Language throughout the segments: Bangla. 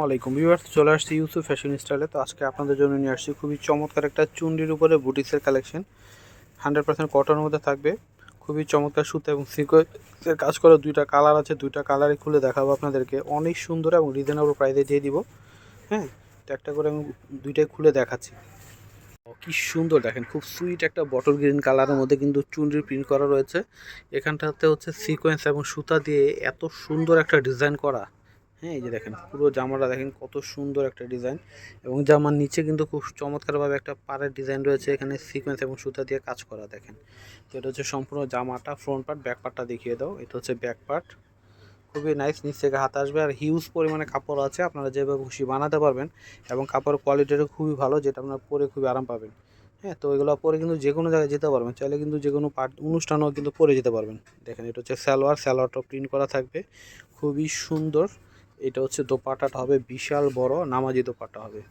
আসসালামু আলাইকুম ভিউয়ার্স, চলে আসছি ইউসুফ ফ্যাশন স্টাইলে। তো আজকে আপনাদের জন্য নিয়ে আসছি খুবই চমৎকার একটা চুন্ডির উপরে বুটিক্সের কালেকশন। 100% কটনের মধ্যে থাকবে। খুবই চমৎকার সুতা এবং সিকোয়েন্সের কাজ করা দুইটা কালার আছে, দুইটা কালারই খুলে দেখাবো আপনাদেরকে। অনেক সুন্দর এবং রিজনেবল প্রাইসে দিয়ে দিব। হ্যাঁ, তো একটা করে আমি দুইটাই খুলে দেখাচ্ছি। কি সুন্দর দেখেন, খুব সুইট একটা বটল গ্রিন কালারের মধ্যে কিন্তু চুনরির প্রিন্ট করা রয়েছে। এখানটাতে হচ্ছে সিকোয়েন্স এবং সুতা দিয়ে এত সুন্দর একটা ডিজাইন করা। হ্যাঁ, এই যে দেখেন পুরো জামাটা দেখেন কত সুন্দর একটা ডিজাইন, এবং জামার নিচে কিন্তু খুব চমৎকারভাবে একটা পাড়ের ডিজাইন রয়েছে। এখানে সিকোয়েন্স এবং সুতা দিয়ে কাজ করা দেখেন। তো এটা হচ্ছে সম্পূর্ণ জামাটা। ফ্রন্ট পার্ট, ব্যাক পার্টটা দেখিয়ে দাও। এটা হচ্ছে ব্যাক পার্ট, খুবই নাইস। নিচ থেকে হাত আসবে আর হিউজ পরিমাণে কাপড় আছে, আপনারা যেভাবে খুশি বানাতে পারবেন। এবং কাপড়ের কোয়ালিটিটা খুবই ভালো, যেটা আপনারা পরে খুবই আরাম পাবেন। হ্যাঁ, তো এগুলো পরে কিন্তু যে কোনো জায়গায় যেতে পারবেন, চাইলে কিন্তু যে কোনো অনুষ্ঠানও কিন্তু পরে যেতে পারবেন। দেখেন এটা হচ্ছে সালোয়ারটা প্রিন্ট করা থাকবে, খুবই সুন্দর। এটা হচ্ছে দোপাট্টাটা হবে বিশাল বড় নামাজি দোপাট্টা হবে।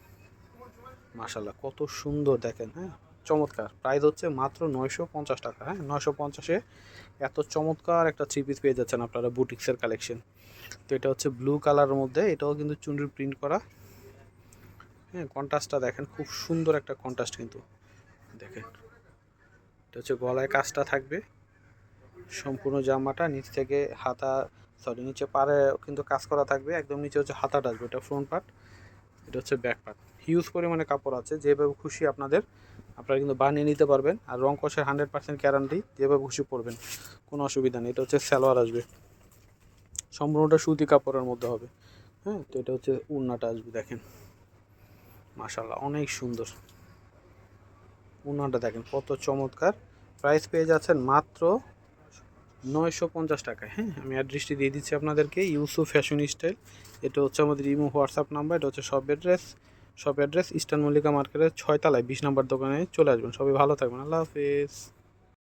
মাশাল্লাহ কত সুন্দর দেখেন। হ্যাঁ, চমৎকার। প্রাইস হচ্ছে মাত্র 950 টাকা। হ্যাঁ, 950-এ এত চমৎকার একটা থ্রি পিস পেয়ে যাচ্ছেন আপনারা বুটিক্সের কালেকশন। তো এটা হচ্ছে ব্লু কালারের মধ্যে, এটাও কিন্তু চুনরির প্রিন্ট করা। হ্যাঁ, কন্ট্রাস্টটা দেখেন, খুব সুন্দর একটা কন্ট্রাস্ট কিন্তু। দেখেন এটা হচ্ছে গলায় কাজটা থাকবে, সম্পূর্ণ জামাটা নিচ থেকে হাতা, সরি নিচে পাড়ে কিন্তু কাজ করা থাকবে, একদম নিচে হচ্ছে হাতাটা আসবে। এটা ফ্রন্ট পার্ট, এটা হচ্ছে ব্যাক পার্ট। হিউজ পরিমাণে কাপড় আছে, যেভাবে খুশি আপনারা কিন্তু বানিয়ে নিতে পারবেন। আর রং কষের 100% গ্যারান্টি, যেভাবে খুশি পরবেন, কোনো অসুবিধা নেই। এটা হচ্ছে সালোয়ার আসবে, সম্পূর্ণটা সুতি কাপড়ের মধ্যে হবে। হ্যাঁ, তো এটা হচ্ছে ওড়নাটা আসবে দেখেন। মাশাল্লাহ অনেক সুন্দর। ওড়নাটা দেখেন কত চমৎকার। প্রাইস পেয়ে যাচ্ছেন মাত্র 950 টাকায়। হ্যাঁ, আমি অ্যাড্রেসটি দিয়ে দিচ্ছি আপনাদেরকে, ইউসুফ ফ্যাশন স্টাইল। এটা হচ্ছে আমাদের ইমো হোয়াটসঅ্যাপ নাম্বার। এটা হচ্ছে শপ অ্যাড্রেস ইস্টার্ন মল্লিকা মার্কেটের 6 তলায় 20 নম্বর দোকানে চলে আসবেন। সবাই ভালো থাকবেন, আল্লাহ হাফেজ।